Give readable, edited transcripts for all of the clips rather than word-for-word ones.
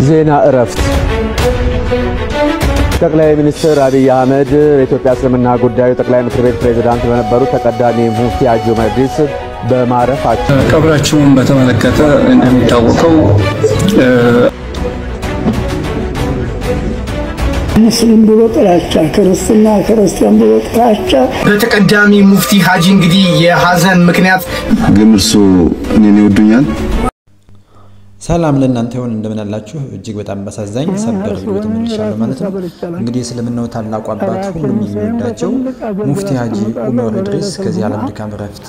ዜና እረፍት ጠቅላይ ሚኒስትር አብይ አህመድ የኢትዮጵያ እስልምና ጉዳዮች ጠቅላይ ምክር ቤት ፕሬዝዳንት በነበሩት ተቀዳሚ ሙፍቲ ሐጂ ዑመር ኢድሪስ በማረፋቸው ቀብራቸውን በተመለከተ እንደሚታወቀው ሙስሊም ብሎ ጥላቻ ክርስቲያን ብሎ ጥላቻ በተቀዳሚ ሙፍቲ ሐጂ እንግዲህ የሐዘን ምክንያት ግን እርሱ እኔን ይወዱኛል። ሰላም ለእናንተ ይሁን እንደምን አላችሁ እጅግ በጣም በሳዛኝ ሰበር ቪዲዮ ተመልሻለሁ ማለት ነው። እንግዲህ እስልምናው ታላቁ አባት ሁሉም የሚወዳቸው ሙፍቲ ሐጂ ዑመር ኢድሪስ ከዚህ ዓለም ድካም ረፍት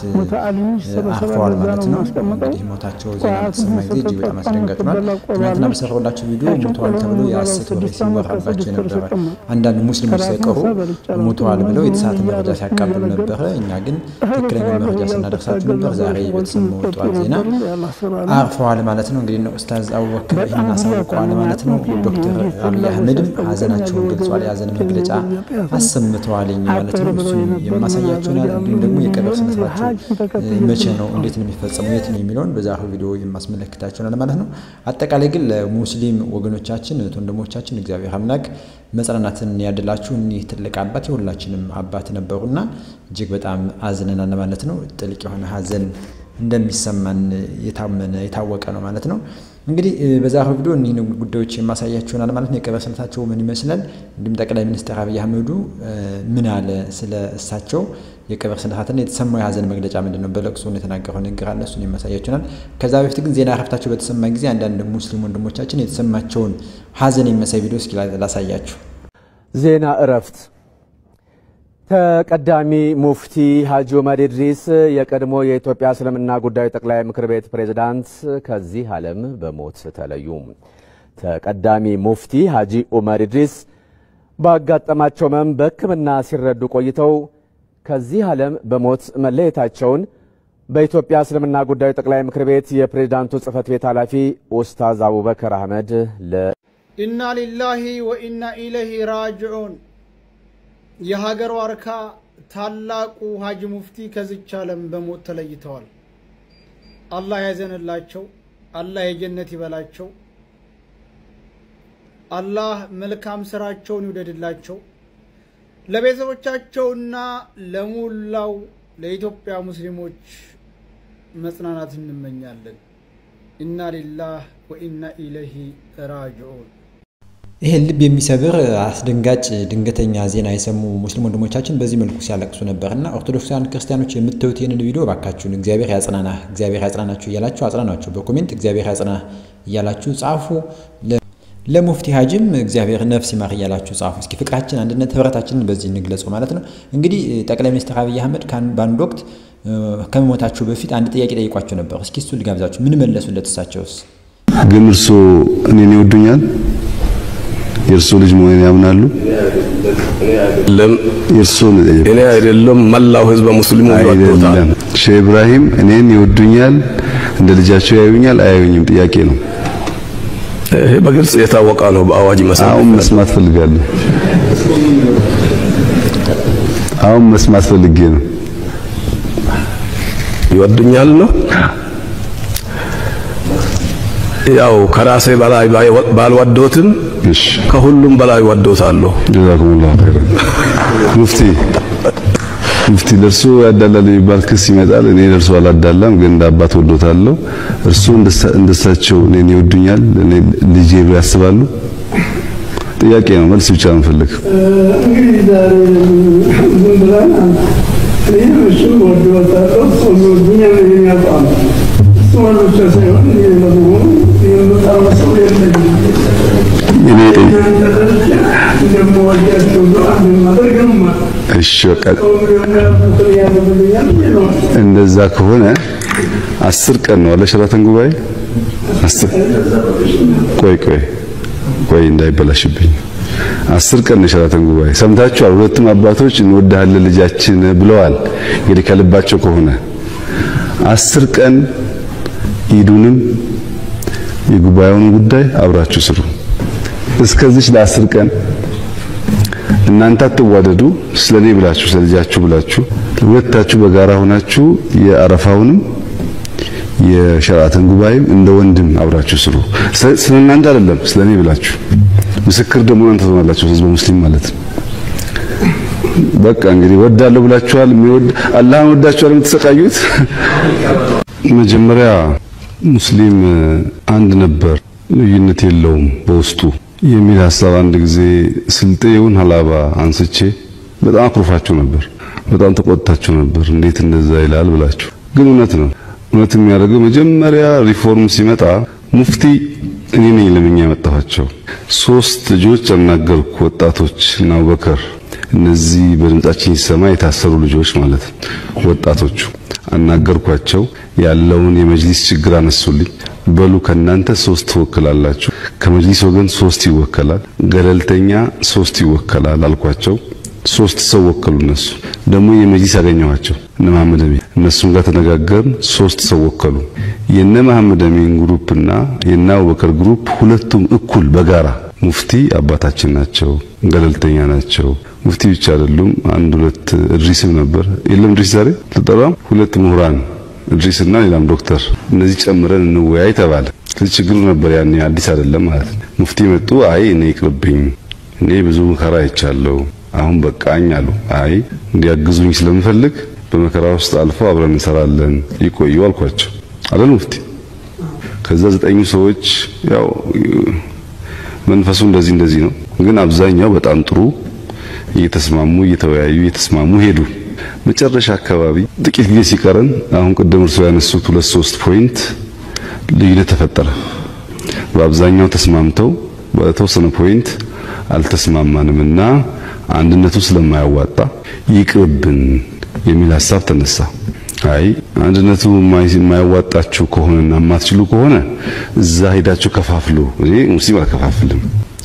አርፈዋል ማለት ነው። እንግዲህ ሞታቸው ዜና ተሰማ ጊዜ እጅግ በጣም አስደንጋጭ ነው። ትናንትና በሰራሁላችሁ ቪዲዮ ሞተዋል ተብሎ የሐሰት ወሬ ሲወራባቸው ነበር። አንዳንድ ሙስሊሞች ሳይቀሩ ሞተዋል ብለው የተሳሳተ መረጃ ሲያቀብሉ ነበር። እኛ ግን ትክክለኛ መረጃ ስናደርሳችሁ ነበር። ዛሬ በተሰማው ጠዋት ዜና አርፈዋል ማለት ነው። እንግዲህ ኡስታዝ አቡበከር ይህን አሳውቀዋል ማለት ነው። ዶክተር አብይ አህመድም ሐዘናቸውን ገልጸዋል። የሐዘን መግለጫ አሰምተዋል ማለት ነው። እሱን የማሳያችሁ ነው። እንዲሁም ደግሞ የቀብር ስነ ስርዓታቸው መቼ ነው እንዴት ነው የሚፈጸመው የት ነው የሚለውን በዛሬው ቪዲዮ የማስመለክታችሁ ነው ማለት ነው። አጠቃላይ ግን ለሙስሊም ወገኖቻችን ወንድሞቻችን እግዚአብሔር አምላክ መጽናናትን ያድላችሁ። እኒህ ትልቅ አባት የሁላችንም አባት ነበሩና እጅግ በጣም አዝነናል ማለት ነው። ጥልቅ የሆነ ሐዘን እንደሚሰማን የታወቀ ነው ማለት ነው። እንግዲህ በዛሬው ቪዲዮ እኒህን ጉዳዮች የማሳያችሁናል ማለት ነው። የቀብር ስነታቸው ምን ይመስላል እንዲሁም ጠቅላይ ሚኒስትር አብይ አህመድ ምን አለ ስለ እሳቸው የቀብር ስነታትና የተሰማው የሐዘን መግለጫ ምንድነው በለቅሶ ነው የተናገረው ነገር አለ እሱን የማሳያችሁናል። ከዛ በፊት ግን ዜና እረፍታቸው በተሰማ ጊዜ አንዳንድ ሙስሊም ወንድሞቻችን የተሰማቸውን ሐዘን የሚያሳይ ቪዲዮ እስኪ ላሳያችሁ። ዜና እረፍት ተቀዳሚ ሙፍቲ ሐጂ ዑመር ኢድሪስ የቀድሞ የኢትዮጵያ እስልምና ጉዳዮች ጠቅላይ ምክር ቤት ፕሬዝዳንት ከዚህ ዓለም በሞት ተለዩ። ተቀዳሚ ሙፍቲ ሐጂ ዑመር ኢድሪስ ባጋጠማቸው ሕመም በሕክምና ሲረዱ ቆይተው ከዚህ ዓለም በሞት መለየታቸውን በኢትዮጵያ እስልምና ጉዳዮች ጠቅላይ ምክር ቤት የፕሬዝዳንቱ ጽሕፈት ቤት ኃላፊ ኡስታዝ አቡበከር አህመድ ኢና ሊላሂ ወኢና ኢለይሂ ራጂዑን የሀገር ዋርካ ታላቁ ሐጂ ሙፍቲ ከዚች ዓለም በሞት ተለይተዋል። አላህ ያዘንላቸው፣ አላህ የጀነት ይበላቸው፣ አላህ መልካም ስራቸውን ይውደድላቸው። ለቤተሰቦቻቸውና ለሙላው ለኢትዮጵያ ሙስሊሞች መጽናናት እንመኛለን። ኢና ሊላሂ ወኢና ኢለይሂ ራጂዑን። ይሄ ልብ የሚሰብር አስደንጋጭ ድንገተኛ ዜና የሰሙ ሙስሊም ወንድሞቻችን በዚህ መልኩ ሲያለቅሱ ነበርና ኦርቶዶክሳውያን ክርስቲያኖች የምትዩት ይሄንን ቪዲዮ ባካችሁን እግዚአብሔር ያጽናናችሁ እያላችሁ አጽናናችሁ በኮሜንት እግዚአብሔር ያጽናና እያላችሁ ጻፉ። ለሙፍቲ ሐጂም እግዚአብሔር ነፍስ ይማር እያላችሁ ጻፉ። እስኪ ፍቅራችን አንድነት ህብረታችንን በዚህ እንግለጸው ማለት ነው። እንግዲህ ጠቅላይ ሚኒስትር አብይ አህመድ ባንድ ወቅት ከመሞታቸው በፊት አንድ ጥያቄ ጠይቋቸው ነበር። እስኪ እሱ ልጋብዛችሁ ምን መለሱለት እሳቸውስ? ግን እርሱ እኔን ይወዱኛል የርሱ ልጅ መሆኔን ያምናሉ? እኔ አይደለም መላው ህዝብ ሙስሊሙ ይወዱታል። ሼህ ኢብራሂም እኔን ይወዱኛል እንደ ልጃቸው ያዩኛል አያዩኝም ጥያቄ ነው። ይሄ በግልጽ የታወቀ ነው በአዋጅ መሰረት። አሁን መስማት ፈልጋለሁ። አሁን መስማት ፈልጌ ነው። ይወዱኛል ነው ያው ከራሴ በላይ ባልወዶትም ከሁሉም በላይ ወዶታለሁ። ጀዛኩሙላህ ኸይራን። ሙፍቲ ለርሱ ያዳላል የሚባል ክስ ይመጣል። እኔ ለርሱ አላዳላም ግን እንደ አባት ወዶታለሁ። እርሱ እንደሳቸው እኔን ይወዱኛል እኔ ልጄ ያስባሉ? ጥያቄ ነው መልስ ብቻ ነው ፈልግ። እንግዲህ ዛሬ ብለን እኔ እሱ ወዶታለሁ ሰው ይወዱኛል የሚያውቃው ሰዎች ሳይሆን የለሙን የመጣው ሰው የለም። እኔ እንደምወዳቸው አንድ ማድረግም እሺ በቃ እንደዛ ከሆነ 10 ቀን ነው ለሸራተን ጉባኤ 10 ቆይ እንዳይበላሽብኝ 10 ቀን ነው ሸራተን ጉባኤ ሰምታችኋል። ሁለቱም አባቶች እንወዳለን ልጃችን ብለዋል። እንግዲህ ከልባቸው ከሆነ 10 ቀን ይዱንም የጉባኤውን ጉዳይ አብራችሁ ስሩ። እስከዚህ ለ10 ቀን እናንተ አትዋደዱ ስለኔ ብላችሁ ስለልጃችሁ ብላችሁ ሁለታችሁ በጋራ ሆናችሁ የአረፋውንም የሸራተን ጉባኤ እንደ ወንድም አብራችሁ ስሩ። ስለናንተ አይደለም ስለኔ ብላችሁ ምስክር ደግሞ እናንተ ተማላችሁ ህዝብ ሙስሊም ማለት ነው። በቃ እንግዲህ ወዳለው ብላችኋል። የሚወድ አላህን ወዳችኋል የምትሰቃዩት። መጀመሪያ ሙስሊም አንድ ነበር ልዩነት የለውም በውስጡ የሚል ሐሳብ አንድ ጊዜ ስልጤውን ሐላባ አንስቼ በጣም አኩርፋችሁ ነበር፣ በጣም ተቆጥታችሁ ነበር። እንዴት እንደዛ ይላል ብላችሁ። ግን እውነት ነው። እውነት የሚያደርገው መጀመሪያ ሪፎርም ሲመጣ ሙፍቲ እኔ ነኝ ለምኛ ያመጣኋቸው 3 ልጆች አናገርኩ። ወጣቶች እና አቡበከር እነዚህ በድምጻችን ይሰማ የታሰሩ ልጆች ማለት ወጣቶቹ አናገርኳቸው። ያለውን የመጅሊስ ችግር አነሱልኝ። በሉ ከናንተ 3 ተወከላላችሁ፣ ከመጅሊስ ወገን 3 ይወከላል፣ ገለልተኛ 3 ይወከላል አልኳቸው። 3 ሰው ወከሉ። እነሱ ደግሞ የመጅሊስ አገኘዋቸው እነ መሐመድ አሚን። እነሱም ጋር ተነጋገርን። 3 ሰው ወከሉ። የነ መሐመድ አሚን ግሩፕና የነ አቡበከር ግሩፕ ሁለቱም እኩል በጋራ ሙፍቲ አባታችን ናቸው፣ ገለልተኛ ናቸው። ሙፍቲ ብቻ አይደሉም፣ 1-2 እድሪስም ነበር። የለም እድሪስ ዛሬ ተጠራም 2 ምሁራን እድሪስና ሌላም ዶክተር፣ እነዚህ ጨምረን እንወያይ ተባለ። ስለዚህ ችግሩ ነበር ያኔ አዲስ አይደለም ማለት ነው። ሙፍቲ መጡ። አይ እኔ ይቅርብኝ፣ እኔ ብዙ መከራ አይቻለሁ፣ አሁን በቃኝ አሉ። አይ እንዲያግዙኝ ስለምፈልግ በመከራ ውስጥ አልፎ አብረን እንሰራለን ይቆዩ አልኳቸው አይደል ሙፍቲ። ከዛ 9 ሰዎች ያው መንፈሱ እንደዚህ ነው፣ ግን አብዛኛው በጣም ጥሩ እየተስማሙ እየተወያዩ እየተስማሙ ሄዱ። መጨረሻ አካባቢ ጥቂት ጊዜ ሲቀረን አሁን ቀደም እርሱ ያነሱት 2-3 ፖይንት ልዩነት ተፈጠረ። በአብዛኛው ተስማምተው በተወሰነ ፖይንት አልተስማማንምና አንድነቱ ስለማያዋጣ ይቅርብን የሚል ሐሳብ ተነሳ። አይ አንድነቱ የማያዋጣችሁ ከሆነና ማትችሉ ከሆነ እዛ ሄዳችሁ ከፋፍሉ። እኔ ሙስሊም አልከፋፍልም፣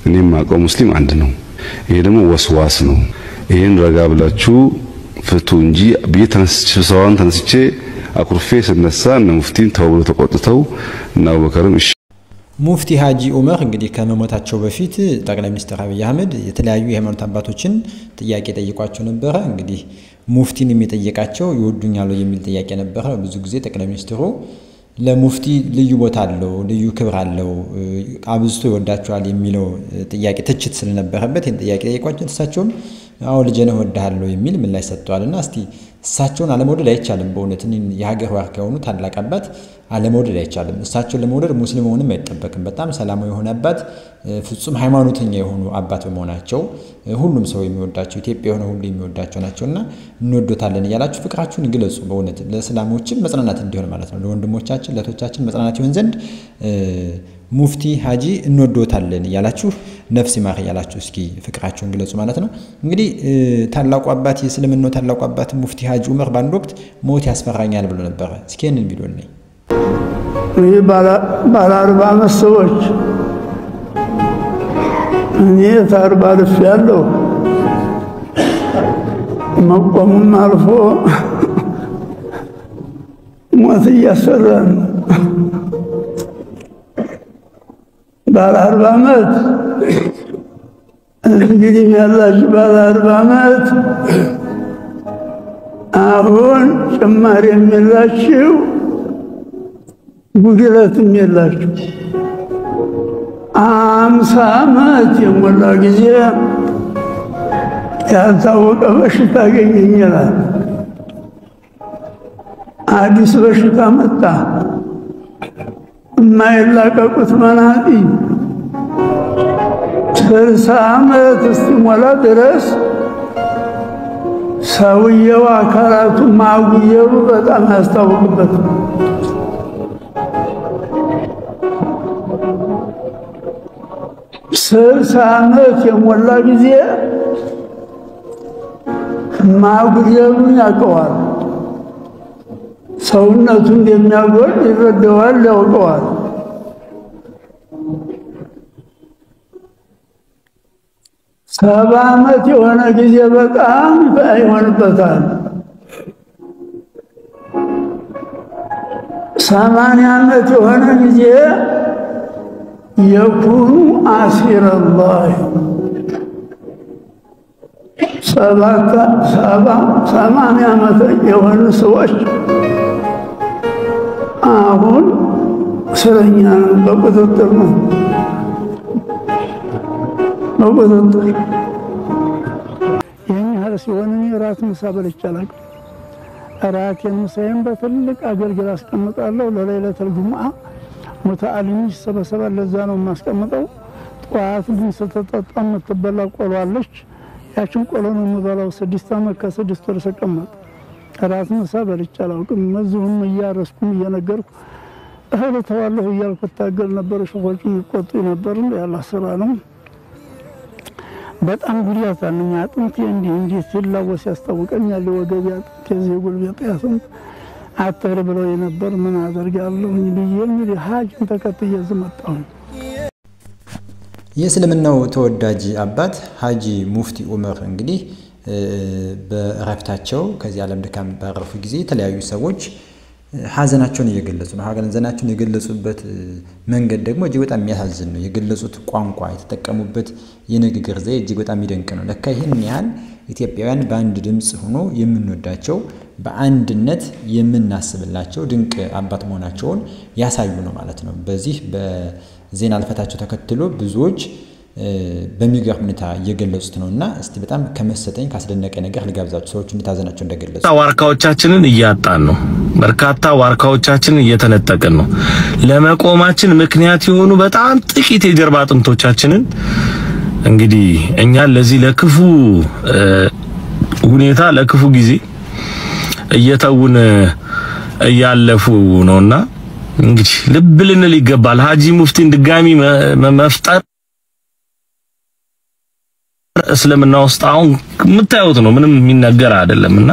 እኔ ማቀው ሙስሊም አንድ ነው። ይሄ ደግሞ ወስዋስ ነው። ይሄን ረጋ ብላችሁ ፍቱ እንጂ በየተነስቸውን ተነስቼ አኩርፌ ስነሳ እነ ሙፍቲን ተውሎ ተቆጥተው እና አቡበከርም እሺ። ሙፍቲ ሀጂ ዑመር እንግዲህ ከመሞታቸው በፊት ጠቅላይ ሚኒስትር አብይ አህመድ የተለያዩ የሃይማኖት አባቶችን ጥያቄ ጠይቋቸው ነበር። እንግዲህ ሙፍቲን የሚጠይቃቸው ይወዱኛል የሚል ጥያቄ ነበር። ብዙ ጊዜ ጠቅላይ ሚኒስትሩ ለሙፍቲ ልዩ ቦታ አለው፣ ልዩ ክብር አለው፣ አብዝቶ ይወዳቸዋል የሚለው ጥያቄ ትችት ስለነበረበት ይሄን ጥያቄ ጠይቋቸው እሳቸውም አዎ ልጄን እወድሃለሁ የሚል ምላሽ ሰጥተዋልና እስቲ እሳቸውን አለመውደድ አይቻልም። በእውነት የሀገር ዋርካ የሆኑ ታላቅ አባት አለመውደድ አይቻልም። እሳቸውን ለመውደድ ሙስሊም መሆንም አይጠበቅም። በጣም ሰላማዊ የሆነ አባት፣ ፍጹም ሃይማኖተኛ የሆኑ አባት በመሆናቸው ሁሉም ሰው የሚወዳቸው ኢትዮጵያ የሆነ ሁሉ የሚወዳቸው ናቸውና እንወዶታለን እያላችሁ ፍቅራችሁን ግለጹ። በእውነት ለእስላሞችም መጽናናት እንዲሆን ማለት ነው፣ ለወንድሞቻችን ለእህቶቻችን መጽናናት ይሆን ዘንድ ሙፍቲ ሀጂ እንወዶታለን እያላችሁ ነፍስ ይማር እያላችሁ እስኪ ፍቅራችሁን ግለጹ ማለት ነው። እንግዲህ ታላቁ አባት የእስልምናው ታላቁ አባት ሙፍቲ ሀጂ ዑመር ባንድ ወቅት ሞት ያስፈራኛል ብሎ ነበር። እስኪ እንን ቪዲዮ ነኝ ይህ ባለ 40 ዓመት ሰዎች እኔ ታርባ ልፍ ያለው መቆሙም አልፎ ሞት እያሰራን ባለ 40 ዓመት እንግዲህ ያላችሁ ባለ 40 ዓመት አሁን ጭማሪ የሚላችሁ ጉድለትም የላችሁ 50 ዓመት የሞላ ጊዜ ያልታወቀ በሽታ አገኘኛል። አዲስ በሽታ መጣ። የማይላቀቁት መናጢ 60 ዓመት እስኪሞላ ድረስ ሰውየው አካላቱ ማጉየሩ በጣም ያስታውቅበት። ስልሳ ዓመት የሞላ ጊዜ ማጉየሩን ያውቀዋል። ሰውነቱ እንደሚያጎል ይረዳዋል፣ ያውቀዋል። 70 ዓመት የሆነ ጊዜ በጣም ይሆንበታል። 80 ዓመት የሆነ ጊዜ የኩኑ አሲር አላህ 80 ዓመት የሆኑ ሰዎች አሁን ስለኛ በቁጥጥር ነው በቁጥጥር ይህን ያህል ሲሆን እኔ ራት ምሳ በልቼ አላውቅም። ራቴን ምሳዬን በትልቅ አገልግል አስቀምጣለሁ። ለሌሊቱል ጁምዓ ሙተዓሊም ይሰበሰባል። ለዛ ነው የማስቀምጠው። ጠዋት ግን ስትጠጣ የምትበላ ቆሎ አለች። ያችን ቆሎ ነው የምበላው 6 ዓመት ከ6 ወር ስቀመጥ። ራት ምሳ በልቼ አላውቅም። እዚሁም እያረስኩም እየነገርኩ እህል ተዋለሁ እያልኩ ታገል ነበር። ሸኾቹ ይቆጡ ነበር። ያላ ስራ ነው። በጣም ጉዳት አለኝ። አጥንቴ እንዲህ ሲላወስ ያስታውቀኛል። ወገቤ አጥንቴ ጉልበቴ ያስንት አተር ብለው የነበር ምን አደርጋለሁ ብዬ እንግዲህ ሀጅን ተከትዬ መጣሁ። የእስልምናው ተወዳጅ አባት ሀጂ ሙፍቲ ዑመር እንግዲህ በእረፍታቸው ከዚህ ዓለም ድካም ባረፉ ጊዜ የተለያዩ ሰዎች ሐዘናቸውን እየገለጹ ነው። ሐዘናቸውን የገለጹበት መንገድ ደግሞ እጅግ በጣም የሚያሳዝን ነው። የገለጹት ቋንቋ የተጠቀሙበት የንግግር ዘዬ እጅግ በጣም ይደንቅ ነው። ለካ ይህን ያህል ኢትዮጵያውያን በአንድ ድምጽ ሆኖ የምንወዳቸው በአንድነት የምናስብላቸው ድንቅ አባት መሆናቸውን ያሳዩ ነው ማለት ነው። በዚህ በዜና አልፈታቸው ተከትሎ ብዙዎች በሚገርም ሁኔታ እየገለጹት ነውና እስቲ በጣም ከመሰጠኝ ካስደነቀ ነገር ልጋብዛችሁ ሰዎች እንታዘናቸው እንደገለጹ። ዋርካዎቻችንን እያጣን ነው። በርካታ ዋርካዎቻችንን እየተነጠቅን ነው። ለመቆማችን ምክንያት የሆኑ በጣም ጥቂት የጀርባ አጥንቶቻችንን እንግዲህ እኛ ለዚህ ለክፉ ሁኔታ ለክፉ ጊዜ እየተውን እያለፉ ነውና እንግዲህ ልብ ልንል ይገባል። ሀጂ ሙፍቲን ድጋሚ መፍጠር እስልምና ውስጥ አሁን የምታዩት ነው። ምንም የሚነገር አይደለምና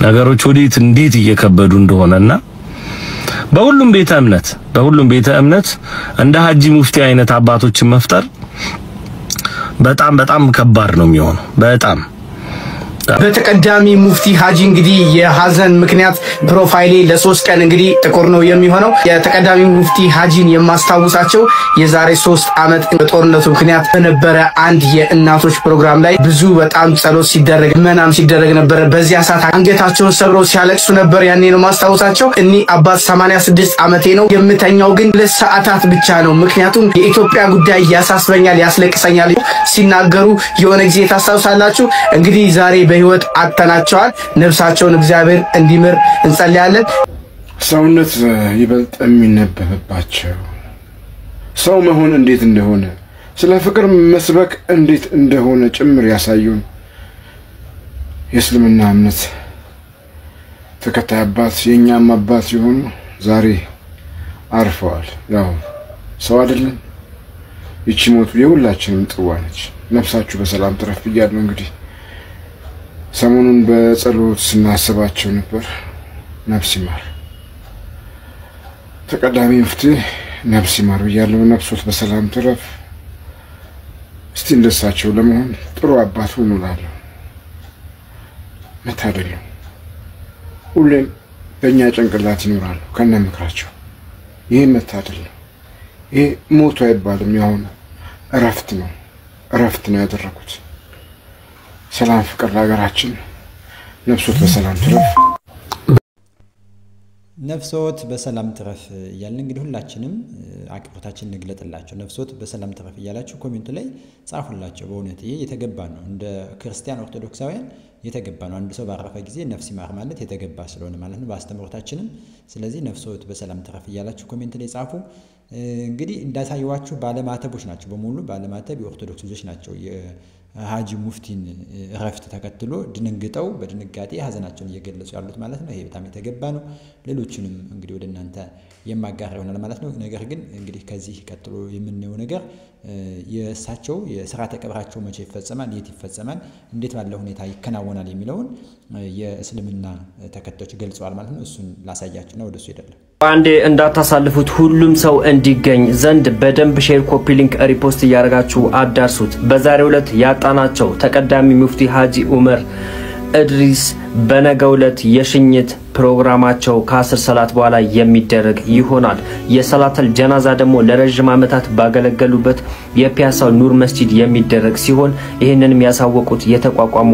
ነገሮች ወዴት እንዴት እየከበዱ እንደሆነና በሁሉም ቤተ እምነት እንደ ሀጂ ሙፍቲ አይነት አባቶችን መፍጠር በጣም ከባድ ነው የሚሆነው በጣም በተቀዳሚ ሙፍቲ ሀጂ እንግዲህ የሐዘን ምክንያት ፕሮፋይሌ ለ3 ቀን እንግዲህ ጥቁር ነው የሚሆነው። የተቀዳሚ ሙፍቲ ሀጂን የማስታውሳቸው የዛሬ 3 ዓመት በጦርነቱ ምክንያት በነበረ አንድ የእናቶች ፕሮግራም ላይ ብዙ በጣም ጸሎት ሲደረግ መናም ሲደረግ ነበር። በዚያ ሰዓት አንገታቸውን ሰብረው ሲያለቅሱ ነበር። ያኔ ነው ማስታውሳቸው። እኒ አባት 86 ዓመቴ ነው። የምተኛው ግን 2 ሰዓታት ብቻ ነው። ምክንያቱም የኢትዮጵያ ጉዳይ ያሳስበኛል ያስለቅሰኛል ሲናገሩ የሆነ ጊዜ ታስታውሳላችሁ። እንግዲህ ዛሬ በህይወት አጥተናቸዋል። ነፍሳቸውን እግዚአብሔር እንዲምር እንጸልያለን። ሰውነት ይበልጥ የሚነበብባቸው ሰው መሆን እንዴት እንደሆነ ስለ ፍቅር መስበክ እንዴት እንደሆነ ጭምር ያሳዩን የእስልምና እምነት ተከታይ አባት የኛም አባት ይሆኑ ዛሬ አርፈዋል። ያው ሰው አይደለም ይቺ ሞት የሁላችንም ጥዋ ነች። ነፍሳችሁ በሰላም ትረፍ ብያለሁ። እንግዲህ ሰሞኑን በጸሎት ስናስባቸው ነበር። ነፍስ ይማር ተቀዳሚ ሙፍቲ ነፍስ ይማር ብያለሁ። ነፍሶት በሰላም ትረፍ። እስቲ እንደሳቸው ለመሆን ጥሩ አባት ሁኑ እላለሁ። መታደል ነው። ሁሌም በእኛ ጭንቅላት ይኖራሉ ከነ ምክራቸው። ይሄ መታደል ነው። ይሄ ሞት አይባልም። ያው እረፍት ነው ያደረኩት። ሰላም ፍቅር ለሀገራችን። ነፍሶት በሰላም ትረፍ። ነፍሶት በሰላም ትረፍ እያልን እንግዲህ ሁላችንም አክብሮታችንን እንግለጥላቸው። ነፍሶት በሰላም ትረፍ እያላችሁ ኮሜንት ላይ ጻፉላቸው። በእውነት ይሄ የተገባ ነው። እንደ ክርስቲያን ኦርቶዶክሳውያን የተገባ ነው። አንድ ሰው ባረፈ ጊዜ ነፍስ ይማር ማለት የተገባ ስለሆነ ማለት ነው በአስተምህሮታችንም። ስለዚህ ነፍሶት በሰላም ትረፍ እያላችሁ ኮሜንት ላይ ጻፉ። እንግዲህ እንዳሳየዋችሁ ባለማተቦች ናቸው በሙሉ ባለማተብ የኦርቶዶክስ ልጆች ናቸው። የሀጂ ሙፍቲን እረፍት ተከትሎ ድንግጠው በድንጋጤ ሀዘናቸውን እየገለጹ ያሉት ማለት ነው። ይሄ በጣም የተገባ ነው። ሌሎችንም እንግዲህ ወደ እናንተ የማጋራ ይሆናል ማለት ነው። ነገር ግን እንግዲህ ከዚህ ቀጥሎ የምናየው ነገር የእሳቸው የሥርዓተ ቀብራቸው መቼ ይፈጸማል፣ የት ይፈጸማል፣ እንዴት ባለ ሁኔታ ይከናወናል የሚለውን የእስልምና ተከታዮች ገልጸዋል ማለት ነው። እሱን ላሳያችሁና ወደሱ ሄዳለሁ። አንዴ እንዳታሳልፉት ሁሉም ሰው እንዲገኝ ዘንድ በደንብ ሼር፣ ኮፒ ሊንክ፣ ሪፖስት እያደረጋችሁ አዳርሱት። በዛሬው ዕለት ያጣናቸው ተቀዳሚ ሙፍቲ ሀጂ ዑመር እድሪስ በነገው ዕለት የሽኝት ፕሮግራማቸው ከ10 ሰዓት በኋላ የሚደረግ ይሆናል። የሰላተል ጀናዛ ደግሞ ለረጅም ዓመታት ባገለገሉበት የፒያሳው ኑር መስጂድ የሚደረግ ሲሆን ይሄንንም ያሳወቁት የተቋቋሙ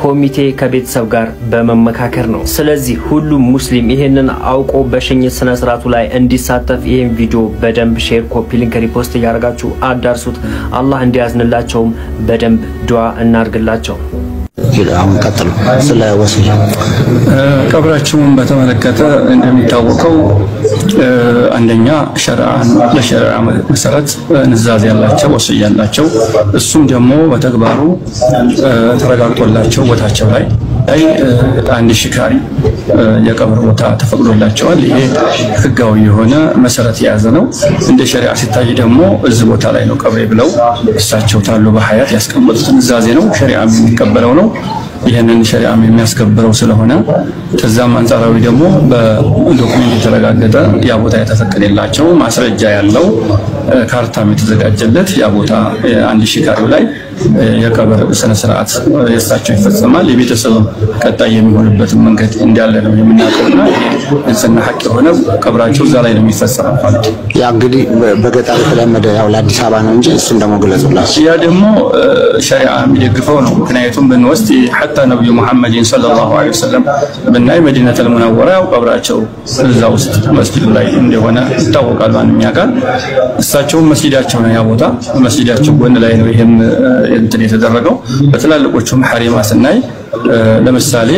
ኮሚቴ ከቤተሰብ ጋር በመመካከር ነው። ስለዚህ ሁሉም ሙስሊም ይሄንን አውቆ በሽኝት ስነ ስርዓቱ ላይ እንዲሳተፍ ይሄን ቪዲዮ በደንብ ሼር፣ ኮፒ ሊንክ፣ ሪፖስት ያደርጋችሁ አዳርሱት። አላህ እንዲያዝንላቸውም በደንብ ዱዓ እናርግላቸው። አሁን ቀጥሉ ስለ ወሲያ ቀብራቸውን በተመለከተ እንደሚታወቀው አንደኛ ሸርዓን ለሸርዓ መሰረት ንዛዝ ያላቸው ወሲያ ያላቸው እሱም ደግሞ በተግባሩ ተረጋግጦላቸው ቦታቸው ላይ አንድ ሽካሪ የቀብር ቦታ ተፈቅዶላቸዋል። ይሄ ህጋዊ የሆነ መሰረት የያዘ ነው። እንደ ሸሪዓ ሲታይ ደግሞ እዚህ ቦታ ላይ ነው ቀብሬ ብለው እሳቸው ታሉ በሐያት ያስቀመጡት ንዛዜ ነው። ሸሪዓ የሚቀበለው ነው። ይሄንን ሸሪዓ የሚያስከብረው ስለሆነ ተዛም አንጻራዊ ደግሞ በዶክመንት የተረጋገጠ ያ ቦታ የተፈቀደላቸው ማስረጃ ያለው ካርታም የተዘጋጀለት ያ ቦታ አንድ ሽካሪው ላይ የቀብር ስነ ስርዓት የእሳቸው ይፈጸማል። የቤተሰብ ቀጣይ የሚሆንበት መንገድ እንዳለ ነው የምናውቀውና እንሰና ሐቅ የሆነ ቀብራቸው እዛ ላይ ነው የሚፈጸመው ማለት ነው። ያ እንግዲህ በገጠር ተለመደ ያው ለአዲስ አበባ ነው እንጂ እሱን ደግሞ ገለጹላችሁ። ያ ደግሞ ሸሪዓ የሚደግፈው ነው። ምክንያቱም ብንወስድ حتى ነብዩ መሐመድ ሰለላሁ ዐለይሂ ወሰለም በእናይ መዲነቱል ሙነወራ ቀብራቸው እዛ ውስጥ መስጊዱ ላይ እንደሆነ ይታወቃል። ማንኛ ጋር እሳቸው መስጊዳቸው ነው ያ ቦታ መስጊዳቸው ጎን ላይ ነው ይሄም እንትን የተደረገው። በተላልቆቹም ሐሪማ ስናይ ለምሳሌ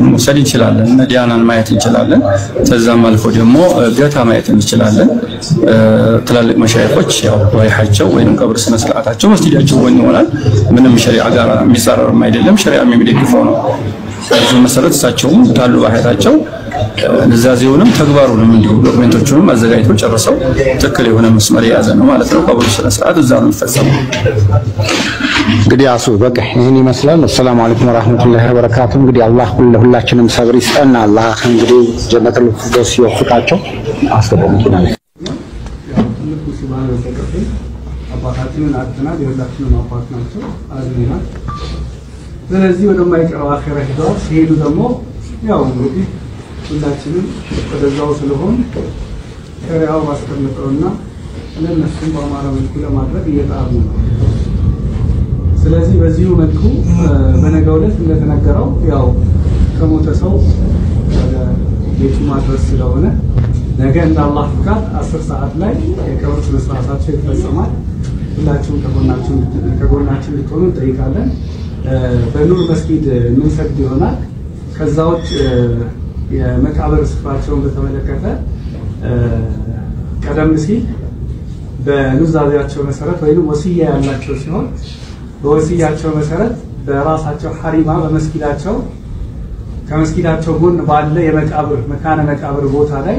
ሙሰሊ እንችላለን፣ መዲያናን ማየት እንችላለን። ተዛም አልፎ ደግሞ ገታ ማየት እንችላለን። ተላልቅ መሻይኾች ያው ወይሐቸው ወይንም ቀብር ስነ ስርዓታቸው መስጊዳቸው ጎን ይሆናል። ምንም ሸሪዓ ጋር የሚጻረርም አይደለም፣ ሸሪዓ የሚደግፈው ነው። በዚህ መሰረት እሳቸውም ታሉ በሐያታቸው ንዛዜውንም ተግባሩንም እንዲሁ ዶክመንቶቹንም አዘጋጅተው ጨርሰው ትክክል የሆነ መስመር የያዘ ነው ማለት ነው። ቀብር ስነ ስርዓት እዛ ነው የሚፈጸመው። እንግዲህ አሱ በቃ ይሄን ይመስላል። ሰላም አለይኩም ወራህመቱላሂ ወበረካቱ። እንግዲህ አላህ ሁላችንም ሰብር ይስጠን። አላህ እንግዲህ ጀነቱል ፊርደውስ ይወፍቃቸው። አስተባብሩናል። አባታችንን አጥተናል፣ የሁላችንም አባት ናቸው፣ አዝነናል። ስለዚህ ወደማይቀረው አኺራ ሄደዋል። ሲሄዱ ደግሞ ያው እንግዲህ ሁላችንም ወደዛው ስለሆን ሸሪዓው ባስቀመጠውና ለነሱም በአማራ መልኩ ለማድረግ እየጣሩ ነው። ስለዚህ በዚሁ መልኩ በነገው ዕለት እንደተነገረው ያው ከሞተ ሰው ወደ ቤቱ ማድረስ ስለሆነ ነገ እንደ አላህ ፍቃድ 10 ሰዓት ላይ የቀብር ስነ ስርዓታቸው ይፈጸማል። ሁላችሁም ከጎናችን ልትሆኑ እንጠይቃለን። በኑር መስጊድ የምንሰግድ ይሆናል። ከዛ ውጭ የመቃብር ስፍራቸውን በተመለከተ ቀደም ሲል በኑዛዜያቸው መሰረት ወይንም ወሲያ ያላቸው ሲሆን በወሲያቸው መሰረት በራሳቸው ሐሪማ በመስጊዳቸው ከመስጊዳቸው ጎን ባለ የመቃብር መካነ መቃብር ቦታ ላይ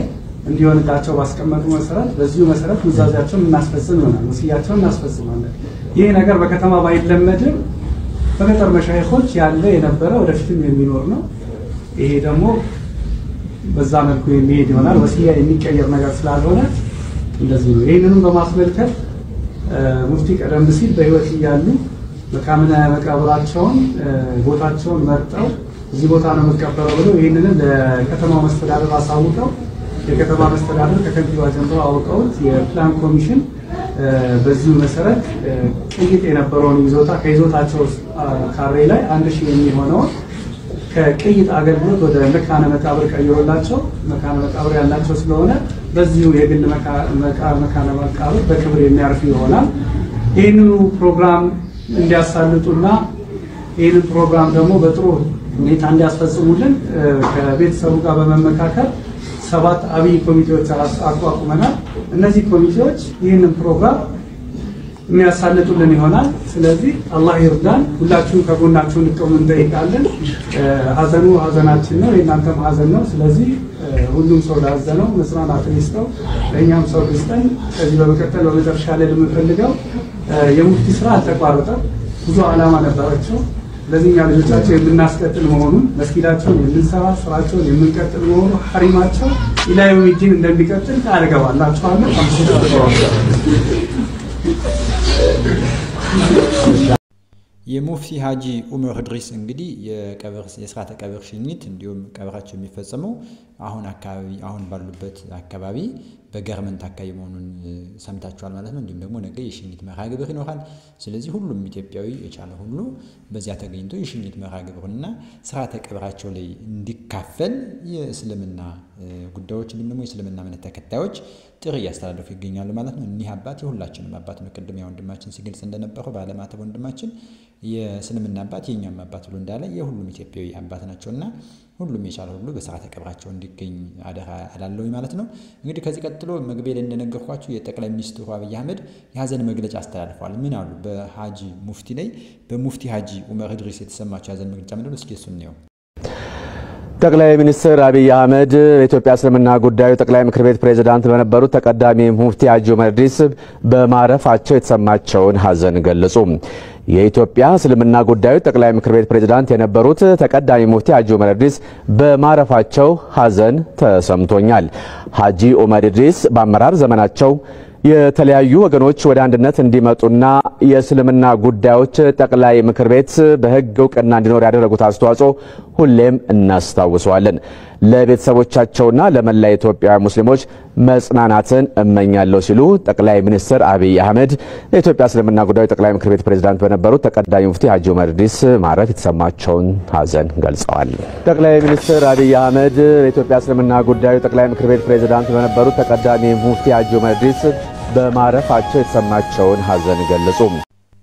እንዲሆንላቸው ባስቀመጡ መሰረት በዚሁ መሰረት ኑዛዜያቸውን እናስፈጽም ይሆናል። ወሲያቸውን እናስፈጽማለን። ይሄ ነገር በከተማ ባይለመድም በገጠር መሻይኾች ያለ የነበረ ወደፊትም የሚኖር ነው። ይሄ ደግሞ በዛ መልኩ የሚሄድ ይሆናል። ወሲያ የሚቀየር ነገር ስላልሆነ እንደዚህ ነው። ይሄንንም በማስመልከት ሙፍቲ ቀደም ሲል በህይወት እያሉ መካነ መቃብራቸውን ቦታቸውን መርጠው እዚህ ቦታ ነው መቀበረው ብለው ይሄንንም ለከተማው መስተዳድር አሳውቀው የከተማ መስተዳድር ከከንቲባ ጀምሮ አውቀውት የፕላን ኮሚሽን በዚሁ መሰረት ቅይጥ የነበረውን ይዞታ ከይዞታቸው ካሬ ላይ 1000 የሚሆነው ከቅይጥ አገልግሎት ወደ መካነ መቃብር ቀይሮላቸው መካነ መቃብር ያላቸው ስለሆነ በዚሁ የግል መካነ መቃብር በክብር የሚያርፍ ይሆናል። ይህንኑ ፕሮግራም እንዲያሳልጡና ይህንን ፕሮግራም ደግሞ በጥሩ ሁኔታ እንዲያስፈጽሙልን ከቤተሰቡ ጋር በመመካከል 7 አብይ ኮሚቴዎች አቋቁመናል። እነዚህ ኮሚቴዎች ይህንን ፕሮግራም የሚያሳልጡልን ይሆናል። ስለዚህ አላህ ይርዳን። ሁላችሁም ከጎናችሁ እንድትቆሙ እንጠይቃለን። ሀዘኑ ሀዘናችን ነው፣ የእናንተም ሀዘን ነው። ስለዚህ ሁሉም ሰው ላዘነው መጽናናትን ይስጠው፣ ለእኛም ሰው ይስጠን። ከዚህ በመቀጠል በመጨረሻ ላይ የምንፈልገው የሙፍቲ ስራ አልተቋረጠም። ብዙ ዓላማ ነበራቸው። ለዚህኛ ልጆቻቸው የምናስቀጥል መሆኑን መስጊዳቸውን የምንሰራ ስራቸውን የምንቀጥል መሆኑ ሐሪማቸው ኢላዩ ዲን እንደሚቀጥል ቃል እገባላችኋለሁ። የሙፍቲ ሀጂ ኡመር ኢድሪስ እንግዲህ የስርዓተ ቀብር ሽኝት እንዲሁም ቀብራቸው የሚፈጸመው አሁን ባሉበት አካባቢ በጋርመንት አካባቢ መሆኑን ሰምታችኋል ማለት ነው። እንዲሁም ደግሞ ነገ የሽኝት መርሃ ግብር ይኖራል። ስለዚህ ሁሉም ኢትዮጵያዊ የቻለ ሁሉ በዚያ ተገኝቶ የሽኝት መርሃ ግብርና ስርዓተ ቀብራቸው ላይ እንዲካፈል የእስልምና ጉዳዮች እንዲሁም ደግሞ የእስልምና እምነት ተከታዮች ጥሪ እያስተላለፉ ይገኛሉ ማለት ነው። እኒህ አባት የሁላችንም አባት ነው። ቅድም ወንድማችን ሲገልጽ እንደነበረው ባለማተብ ወንድማችን የእስልምና አባት የኛም አባት ብሎ እንዳለ የሁሉም ኢትዮጵያዊ አባት ናቸውና ሁሉም የቻለ ሁሉ በስርዓተ ቀብራቸው እንዲገኝ አደራ አላለሁ ማለት ነው። እንግዲህ ከዚህ ቀጥሎ መግቢያ ላይ እንደነገርኳችሁ የጠቅላይ ሚኒስትሩ አብይ አህመድ የሀዘን መግለጫ አስተላልፈዋል። ምን አሉ? በሀጂ ሙፍቲ ላይ በሙፍቲ ሀጂ ኡመር ኢድሪስ የተሰማቸው የሀዘን መግለጫ ምንድነው? እስኪ እሱን ነው። ጠቅላይ ሚኒስትር አብይ አህመድ የኢትዮጵያ እስልምና ጉዳዮች ጠቅላይ ምክር ቤት ፕሬዝዳንት በነበሩት ተቀዳሚ ሙፍቲ ሀጂ ኡመር ኢድሪስ በማረፋቸው የተሰማቸውን ሀዘን ገለጹ። የኢትዮጵያ እስልምና ጉዳዮች ጠቅላይ ምክር ቤት ፕሬዝዳንት የነበሩት ተቀዳሚ ሙፍቲ ሀጂ ኡመር ኢድሪስ በማረፋቸው ሀዘን ተሰምቶኛል። ሀጂ ኡመር ኢድሪስ በአመራር ዘመናቸው የተለያዩ ወገኖች ወደ አንድነት እንዲመጡና የእስልምና ጉዳዮች ጠቅላይ ምክር ቤት በሕግ እውቅና እንዲኖር ያደረጉት አስተዋጽኦ ሁሌም እናስታውሰዋለን። ለቤተሰቦቻቸውና ለመላ ኢትዮጵያ ሙስሊሞች መጽናናትን እመኛለሁ ሲሉ ጠቅላይ ሚኒስትር አብይ አህመድ የኢትዮጵያ እስልምና ጉዳዮች ጠቅላይ ምክር ቤት ፕሬዝዳንት በነበሩት ተቀዳሚ ሙፍቲ ሀጂ ኡመር ኢድሪስ ማረፍ የተሰማቸውን ሀዘን ገልጸዋል። ጠቅላይ ሚኒስትር አብይ አህመድ የኢትዮጵያ እስልምና ጉዳዮች ጠቅላይ ምክር ቤት ፕሬዝዳንት በነበሩት ተቀዳሚ ሙፍቲ ሀጂ ኡመር ኢድሪስ በማረፋቸው የተሰማቸውን ሀዘን ገለጹ።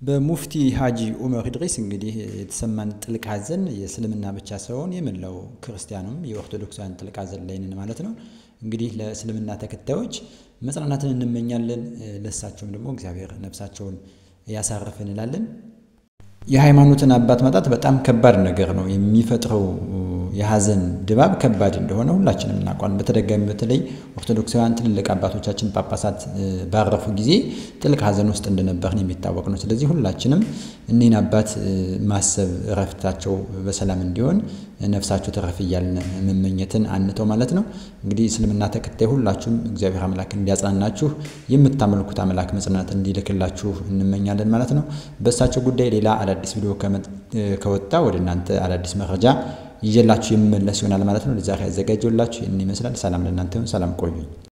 በሙፍቲ ሀጂ ኡመር ኢድሪስ እንግዲህ የተሰማን ጥልቅ ሀዘን የእስልምና ብቻ ሳይሆን የመላው ክርስቲያኑም የኦርቶዶክሳውያን ጥልቅ ሀዘን ላይ ነን ማለት ነው። እንግዲህ ለእስልምና ተከታዮች መጽናናትን እንመኛለን። ለእሳቸውም ደግሞ እግዚአብሔር ነፍሳቸውን ያሳርፍ እንላለን። የሃይማኖትን አባት ማጣት በጣም ከባድ ነገር ነው። የሚፈጥረው የሀዘን ድባብ ከባድ እንደሆነ ሁላችንም እናውቃለን። በተደጋጋሚ በተለይ ኦርቶዶክሳውያን ትልልቅ አባቶቻችን ጳጳሳት ባረፉ ጊዜ ጥልቅ ሀዘን ውስጥ እንደነበርን የሚታወቅ ነው። ስለዚህ ሁላችንም እኒህን አባት ማሰብ እረፍታቸው በሰላም እንዲሆን ነፍሳቸው ተረፍ እያልን መመኘትን አንተው ማለት ነው። እንግዲህ እስልምና ተከታይ ሁላችሁም እግዚአብሔር አምላክ እንዲያጽናናችሁ የምታመልኩት አምላክ መጽናናት እንዲልክላችሁ እንመኛለን ማለት ነው። በእሳቸው ጉዳይ ሌላ አዳዲስ ቪዲዮ ከወጣ ወደ እናንተ አዳዲስ መረጃ ይዤላችሁ የምመለስ ይሆናል ማለት ነው። ለዛሬ ያዘጋጀሁላችሁ ይህን ይመስላል። ሰላም ለእናንተ ይሁን። ሰላም ቆዩኝ።